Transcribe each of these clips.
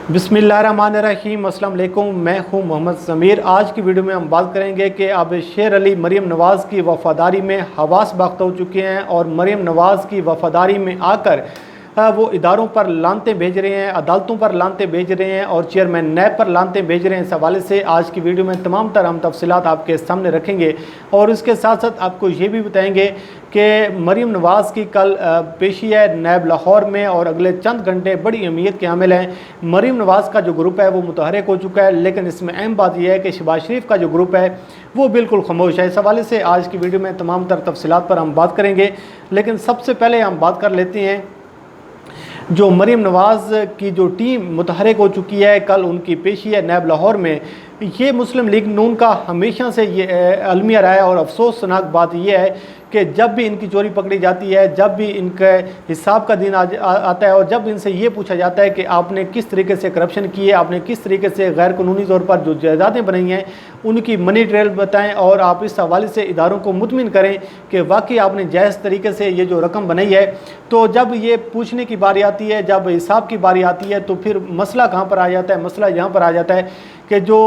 बिस्मिल्लाहिर्रहमानिर्रहीम। अस्सलाम वालेकुम। मैं हूं मोहम्मद ज़मीर। आज की वीडियो में हम बात करेंगे कि अब शेर अली मरीम नवाज़ की वफ़ादारी में हवास बाख्ता हो चुके हैं और मरीम नवाज़ की वफ़ादारी में आकर वो इदारों पर लानते भेज रहे हैं, अदालतों पर लानते भेज रहे हैं और चेयरमैन नैब पर लानते भेज रहे हैं। इस हवाले से आज की वीडियो में तमाम तर हम तफसीलात आपके सामने रखेंगे और इसके साथ साथ आपको ये भी बताएंगे कि मरीम नवाज़ की कल पेशी है नैब लाहौर में और अगले चंद घंटे बड़ी अहमियत के हामिल हैं। मरीम नवाज़ का जो ग्रुप है वो मुतहरक हो चुका है, लेकिन इसमें अहम बात यह है कि शहबाज शरीफ का जो ग्रुप है वो बिल्कुल खामोश है। इस हवाले से आज की वीडियो में तमाम तर तफसीलात पर हम बात करेंगे, लेकिन सबसे पहले हम बात कर लेते हैं जो मरीम नवाज़ की जो टीम मुतहरक हो चुकी है। कल उनकी पेशी है नैब लाहौर में। ये मुस्लिम लीग नून का हमेशा से ये अलमिया रहा है और अफसोसनाक बात यह है कि जब भी इनकी चोरी पकड़ी जाती है, जब भी इनके हिसाब का दिन आता है और जब इनसे ये पूछा जाता है कि आपने किस तरीके से करप्शन की है, आपने किस तरीके से गैर कानूनी तौर पर जो जायदादें बनाई हैं उनकी मनी ट्रेल बताएं और आप इस हवाले से इदारों को मुतमिन करें कि वाकई आपने जायज़ तरीके से ये जो रकम बनाई है, तो जब ये पूछने की बारी आती है, जब हिसाब की बारी आती है, तो फिर मसला कहाँ पर आ जाता है? मसला यहाँ पर आ जाता है कि जो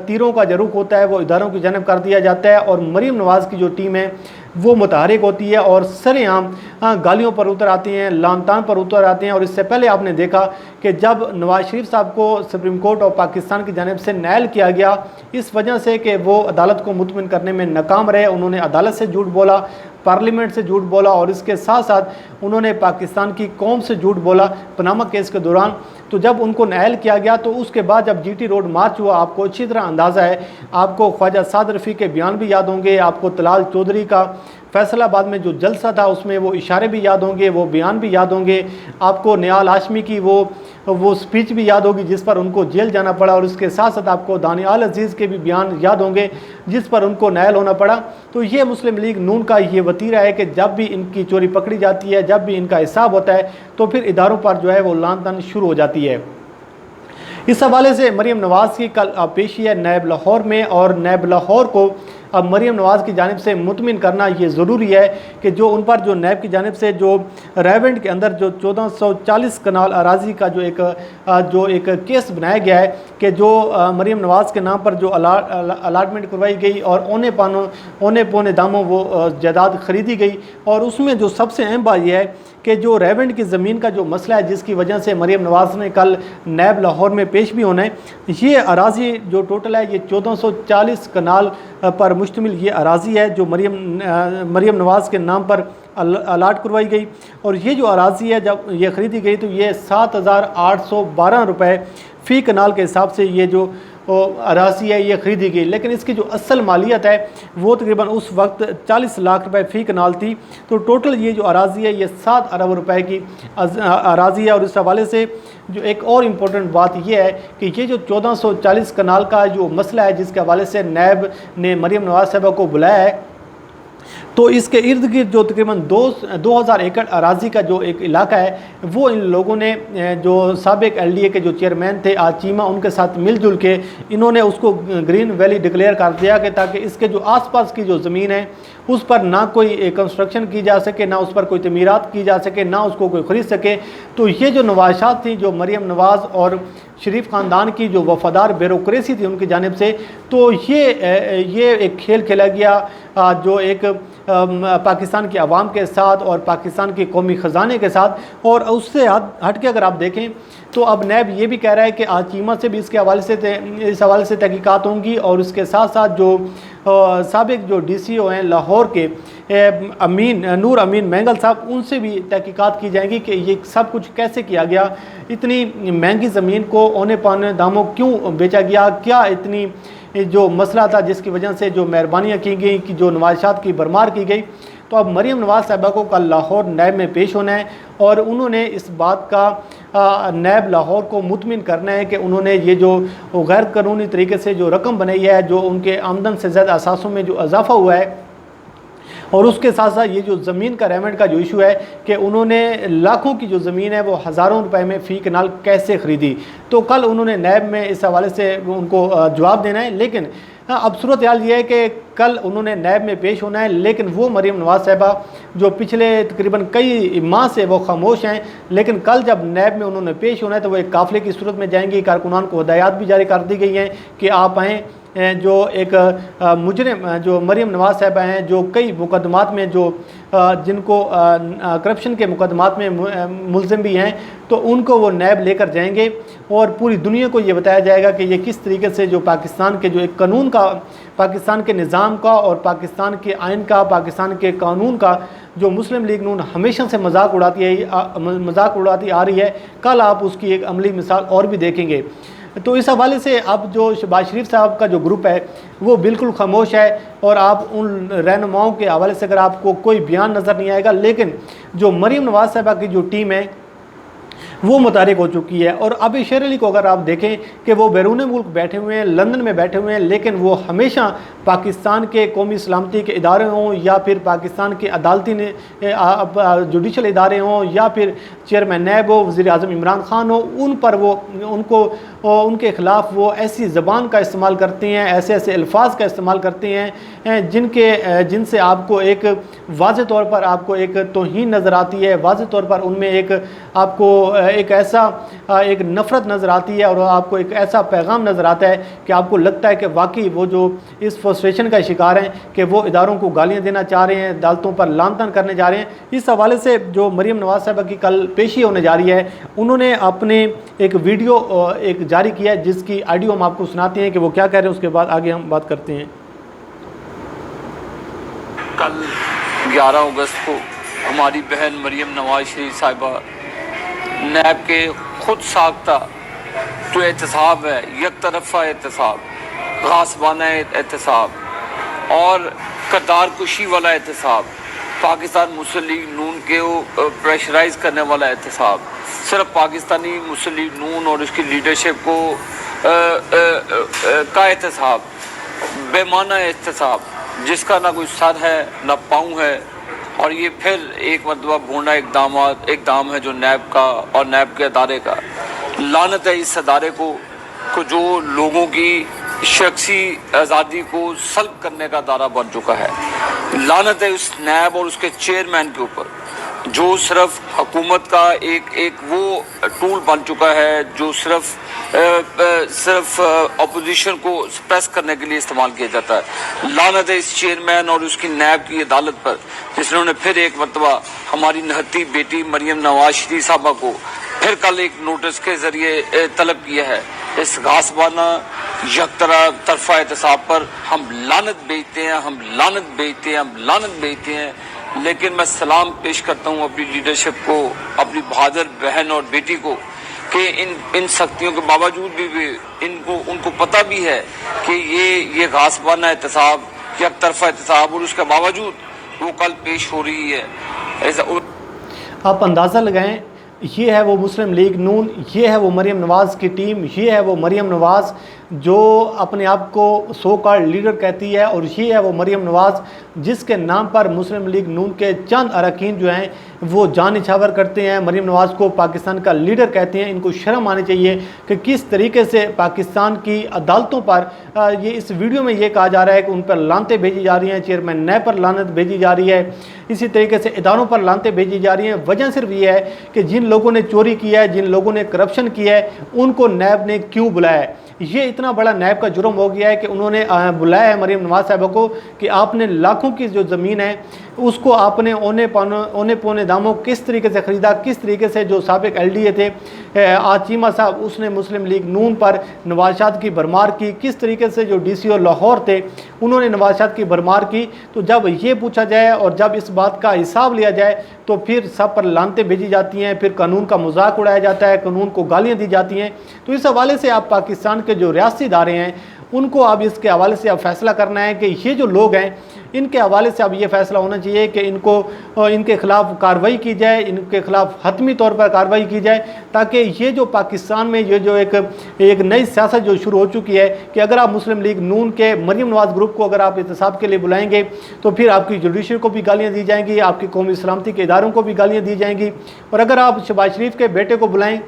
तीरों का जरूक होता है वो इदारों की जानब कर दिया जाता है और मरीम नवाज़ की जो टीम है वो मुतहरक होती है और सरेआम गालियों पर उतर आती हैं, लानतान पर उतर आते हैं। और इससे पहले आपने देखा कि जब नवाज शरीफ साहब को सुप्रीम कोर्ट और पाकिस्तान की जानिब से नायल किया गया इस वजह से कि वो अदालत को मुतमिन करने में नाकाम रहे, उन्होंने अदालत से झूठ बोला, पार्लियामेंट से झूठ बोला और इसके साथ साथ उन्होंने पाकिस्तान की कौम से झूठ बोला पनामा केस के दौरान। तो जब उनको नायल किया गया तो उसके बाद जब जीटी रोड मार्च हुआ, आपको अच्छी तरह अंदाज़ा है, आपको ख्वाजा साद रफ़ी के बयान भी याद होंगे, आपको तलाल चौधरी का फैसलाबाद में जो जलसा था उसमें वो इशारे भी याद होंगे, वो बयान भी याद होंगे, आपको निहाल हाशमी की वो स्पीच भी याद होगी जिस पर उनको जेल जाना पड़ा और उसके साथ साथ आपको दानियाल अजीज़ के भी बयान याद होंगे जिस पर उनको नायल होना पड़ा। तो ये मुस्लिम लीग नून का ये वतीरा है कि जब भी इनकी चोरी पकड़ी जाती है, जब भी इनका हिसाब होता है तो फिर इदारों पर जो है वो लान तान शुरू हो जाती है। इस हवाले से मरीम नवाज़ की कल पेशी है नैब लाहौर में और नैब लाहौर को अब मरीम नवाज़ की जानिब से मुतमिन करना ये ज़रूरी है कि जो उन पर जो नैब की जानिब से जो रेवेंट के अंदर जो 1440 कनाल अराजी का जो एक केस बनाया गया है कि जो मरीम नवाज़ के नाम पर जो अलाटमेंट करवाई गई और औने पौने दामों वो जायदाद ख़रीदी गई और उसमें जो सबसे अहम बात यह है कि जो रेवेंट की ज़मीन का जो मसला है जिसकी वजह से मरीम नवाज़ ने कल नैब लाहौर में पेश भी होना है, ये अराजी जो टोटल है ये 1440 कनाल पर मुश्तमिल ये अराजी है जो मरीम नवाज़ के नाम पर अलाट करवाई गई। और ये जो अराजी है जब ये ख़रीदी गई तो ये 7,812 रुपये फ़ी कनाल के हिसाब से ये जो अराजी है ये ख़रीदी गई, लेकिन इसकी जो असल मालियत है वो तकरीबन उस वक्त 40 लाख रुपए फ़ी कनाल थी। तो टोटल ये जो अराजी है ये 7 अरब रुपए की अराजी है। और इस हवाले से जो एक और इम्पोर्टेंट बात यह है कि ये जो 1440 कनाल का जो मसला है जिसके हवाले से नैब ने मरीम नवाज़ साहबा को बुलाया है, तो इसके इर्द गिर्द जो तकरीबन 2000 एकड़ अराजी का जो एक इलाका है वो इन लोगों ने जो साबिक LDA के जो चेयरमैन थे आचीमा उनके साथ मिलजुल के इन्होंने उसको ग्रीन वैली डिक्लेयर कर दिया कि ताकि इसके जो आसपास की जो ज़मीन है उस पर ना कोई कंस्ट्रक्शन की जा सके, ना उस पर कोई तमीरात की जा सके, ना उसको कोई ख़रीद सके। तो ये जो नवाशात थी जो मरीम नवाज़ और शरीफ ख़ानदान की जो वफ़ादार ब्यूरोक्रेसी थी उनकी जानिब से, तो ये एक खेल खेला गया जो एक पाकिस्तान की आवाम के साथ और पाकिस्तान के कौमी ख़जाने के साथ। और उससे हट के अगर आप देखें तो अब नैब ये भी कह रहा है कि आचीमा से भी इस हवाले से तहकीकात होंगी और उसके साथ साथ जो साबिक जो DCO हैं लाहौर के नूर अमीन मैंगल साहब उनसे भी तहकीकात की जाएंगी कि ये सब कुछ कैसे किया गया, इतनी महंगी ज़मीन को औने पौने दामों क्यों बेचा गया, क्या इतनी जो मसला था जिसकी वजह से जो मेहरबानियाँ की गई कि जो नवाशात की भरमार की गई। तो अब मरीम नवाज़ साहबा को कल लाहौर नैब में पेश होना है और उन्होंने इस बात का नैब लाहौर को मुतमिन करना है कि उन्होंने ये जो गैर कानूनी तरीके से जो रकम बनाई है, जो उनके आमदन से ज़्यादा असासों में जो इजाफ़ा हुआ है اور اس کے ساتھ ساتھ یہ جو زمین کا ریمنڈ کا جو ایشو ہے کہ انہوں نے لاکھوں کی جو زمین ہے وہ ہزاروں روپے میں فی کنال کیسے خریدی، تو کل انہوں نے نیب میں اس حوالے سے ان کو جواب دینا ہے۔ لیکن اب صورتحال یہ ہے کہ کل انہوں نے نیب میں پیش ہونا ہے، لیکن وہ مریم نواز صاحبہ جو پچھلے تقریباً کئی ماہ سے وہ خاموش ہیں، لیکن کل جب نیب میں انہوں نے پیش ہونا ہے تو وہ ایک قافلے کی صورت میں جائیں گی۔ کارکنان کو ہدایات بھی جاری کر دی گئی ہیں کہ آپ آئیں۔ جو ایک مجرم جو مریم نواز صاحبہ ہیں، جو کئی مقدمات میں جو جن کو کرپشن کے مقدمات میں ملزم بھی ہیں، تو ان کو وہ نیب لے کر جائیں گے اور پوری دنیا کو یہ بتایا جائے گا کہ یہ کس طریقے سے جو پاکستان کے جو ایک قانون کا، پاکستان کے نظام کا اور پاکستان کے آئین کا، پاکستان کے قانون کا جو مسلم لیگ نون ہمیشہ سے مذاق اڑاتی آ رہی ہے، کل آپ اس کی ایک عملی مثال اور بھی دیکھیں گے۔ تو اس حوالے سے اب جو شہباز شریف صاحب کا جو گروپ ہے وہ بالکل خاموش ہے، اور آپ ان رہنماؤں کے حوالے سے اگر آپ کو کوئی بیان نظر نہیں آئے گا، لیکن جو مریم نواز صاحبہ کی جو ٹیم ہے وہ متحرک ہو چکی ہے۔ اور ابھی شیر علی کو اگر آپ دیکھیں کہ وہ بیرون ملک بیٹھے ہوئے ہیں، لندن میں بیٹھے ہوئے ہیں، لیکن وہ ہمیشہ پاکستان کے قومی سلامتی کے ادارے ہوں یا پھر پاکستان کے عدالتی جوڈیشل ادارے ہوں یا پھر چیئرمین نیب ہو، وزیر اعظم عمران خان ہو، ان پر وہ ان کے خلاف وہ ایسی زبان کا استعمال کرتے ہیں، ایسے الفاظ کا استعمال کرتے ہیں جن سے آپ کو ایک واضح طور پر آپ کو ایک توہین نظر آتی ہے، واضح طور پر ان میں ایک آپ کو ایک ایسا ایک نفرت نظر آتی ہے، اور آپ کو ایک ایسا پیغام نظر آتا ہے کہ آپ کو لگتا ہے کہ واقعی وہ جو اس فرسٹریشن کا شکار ہیں کہ وہ اداروں کو گالیاں دینا چاہ رہے ہیں، عدالتوں پر لعن طعن کرنے جا رہے ہیں۔ اس حوالے سے جو مریم نواز صاحبہ کی کل پیشی ہونے جا رہی ہے، انہوں نے اپنے ایک ویڈیو ایک جاری کیا ہے جس کی آڈیو ہم آپ کو سناتے ہیں کہ وہ کیا کہہ رہے ہیں، اس کے بعد آگے ہم بات کرتے ہیں۔ کل 11 اگست کو ہماری بہن مریم نواز شریف صاحبہ نیب کے خود ساختہ جو احتساب ہے، یک طرفہ احتساب، غاصبانہ احتساب اور کردار کشی والا احتساب، پاکستان مسلم لیگ نون کے پریشرائز کرنے والا احتساب، صرف پاکستانی مسلم لیگ نون اور اس کی لیڈرشپ کو کا احتساب، بے معنی احتساب جس کا نہ کوئی سر ہے نہ پاؤں ہے، اور یہ پھر ایک مرتبہ بھونڈا اقدام ہے جو نیب کا اور نیب کے ادارے کا۔ لعنت ہے اس ادارے کو جو لوگوں کی شخصی آزادی کو سلب کرنے کا ادارہ بن چکا ہے۔ لعنت ہے اس نیب اور اس کے چیئرمین کے اوپر جو صرف حکومت کا ایک وہ ٹول بن چکا ہے جو صرف اپوزیشن کو سپریس کرنے کے لیے استعمال کیا جاتا ہے۔ لعنت ہے اس چیئرمین اور اس کی نیب کی عدالت پر جس نے طرح پھر ایک مرتبہ ہماری نہتی بیٹی مریم نواز شریف صاحبہ کو پھر کل ایک نوٹس کے ذریعے طلب کیا ہے۔ اس غاصبانہ یک طرفہ احتساب پر ہم لعنت بھیجتے ہیں، ہم لعنت بھیجتے ہیں، ہم لعنت بھیجتے ہیں۔ لیکن میں سلام پیش کرتا ہوں اپنی لیڈرشپ کو، اپنی بہادر بہن اور بیٹی کو کہ ان سختیوں کے باوجود بھی ان کو پتہ بھی ہے کہ یہ غاصبانہ احتساب، یک طرفہ احتساب، اور اس کے باوجود وہ کل پیش ہو رہی ہے۔ آپ اندازہ لگائیں، یہ ہے وہ مسلم لیگ نون، یہ ہے وہ مریم نواز کی ٹیم، یہ ہے وہ مریم نواز جو اپنے آپ کو سو کالڈ لیڈر کہتی ہے، اور یہ ہے وہ مریم نواز جس کے نام پر مسلم لیگ نون کے چند اراکین جو ہیں وہ جان نچھاور کرتے ہیں، مریم نواز کو پاکستان کا لیڈر کہتے ہیں۔ ان کو شرم آنی چاہیے کہ کس طریقے سے پاکستان کی عدالتوں پر یہ اس ویڈیو میں یہ کہا جا رہا ہے کہ ان پر لعنتیں بھیجی جا رہی ہیں، چیئرمین نیب پر لعنت بھیجی جا رہی ہے، اسی طریقے سے اداروں پر لعنتیں بھیجی جا رہی ہیں۔ وجہ صرف یہ ہے کہ جن لوگوں نے چوری کیا ہے، جن لوگوں نے کرپشن کیا ہے، ان کو نیب نے کیوں بلایا ہے۔ یہ اتنا بڑا نیب کا جرم ہو گیا ہے کہ انہوں نے بلایا ہے مریم نواز صاحبہ کو کہ آپ نے لاکھوں کی جو زمین ہے اس کو آپ نے اونے پونے داموں کس طریقے سے خریدا، کس طریقے سے جو سابق ایل ڈی اے تھے چیمہ صاحب، اس نے مسلم لیگ نون پر نوازشات کی بھرمار کی، کس طریقے سے جو ڈی سی او لاہور تھے انہوں نے نوازشات کی بھرمار کی۔ تو جب یہ پوچھا جائے اور جب اس بات کا حساب لیا جائے تو پھر سب پر لعنتیں بھیجی جاتی ہیں، پھر قانون کا مذاق اڑایا جاتا ہے، قانون کو گالیاں دی جاتی ہیں۔ تو اس حوالے سے آپ پاکستان کے جو ریاستی ادارے ہیں उनको अब इसके हवाले से अब फैसला करना है कि ये जो लोग हैं इनके हवाले से अब ये फैसला होना चाहिए कि इनके ख़िलाफ़ कार्रवाई की जाए, इनके ख़िलाफ़ हतमी तौर पर कार्रवाई की जाए, ताकि ये जो पाकिस्तान में ये जो एक नई सियासत जो शुरू हो चुकी है कि अगर आप मुस्लिम लीग नून के मरीम नवाज़ ग्रुप को अगर आप एहतसाब के लिए बुलाएंगे तो फिर आपकी जुडिशरी को भी गालियाँ दी जाएंगी, आपकी कौमी सलामती के इदारों को भी गालियाँ दी जाएंगी। और अगर आप शहबाज शरीफ के बेटे को बुलाएं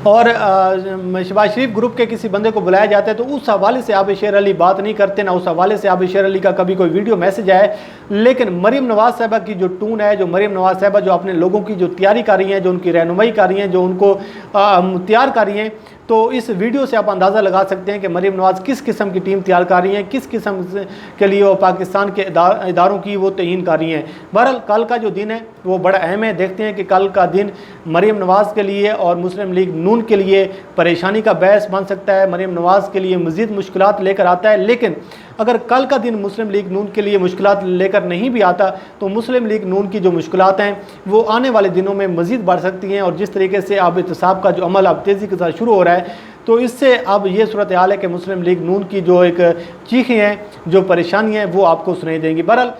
और शहबाज शरीफ ग्रुप के किसी बंदे को बुलाया जाता है तो उस हवाले से आबिद शेर अली बात नहीं करते, ना उस हवाले से आबिद शेर अली का कभी कोई वीडियो मैसेज आया है। लेकिन मरीम नवाज़ साहिबा की जो टून है, जो मरीम नवाज़ साहिबा जो अपने लोगों की जो तैयारी कर रही हैं, जो उनकी रहनुमाई कर रही हैं, जो उनको तैयार कर रही हैं, तो इस वीडियो से आप अंदाज़ा लगा सकते हैं कि मरीम नवाज़ किस किस्म की टीम तैयार कर रही हैं, किस किस्म के लिए वो पाकिस्तान के इदारों की वो तयीन कर रही हैं। बहरहाल कल का जो दिन है वो बड़ा अहम है। देखते हैं कि कल का दिन मरीम नवाज़ के लिए और मुस्लिम लीग नून के लिए परेशानी का बायस बन सकता है, मरीम नवाज़ के लिए मज़ीद मुश्किलात लेकर आता है। लेकिन अगर कल का दिन मुस्लिम लीग नून के लिए मुश्किलात लेकर नहीं भी आता तो मुस्लिम लीग नून की जो मुश्किलात हैं वो आने वाले दिनों में मज़ीद बढ़ सकती हैं। और जिस तरीके से अब एहतसाब का जो अमल अब तेज़ी के साथ शुरू हो रहा है तो इससे अब ये सूरत हाल है कि मुस्लिम लीग नून की जो एक चीखें हैं, जो परेशानियाँ हैं वो आपको सुनाई देंगी। बहरहाल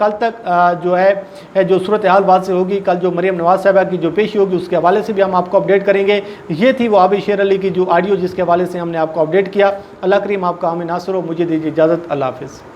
कल तक जो सूरत हाल बात से होगी, कल जो मरीम नवाज़ साहिबा की जो पेशी होगी उसके हवाले से भी हम आपको अपडेट करेंगे। ये थी वो आबिद शेर अली की जो ऑडियो जिसके हवाले से हमने आपको अपडेट किया। अल्लाह करीम आपका हमें नासर हो। मुझे दीजिए इजाज़त। अल्लाह हाफ़िज़।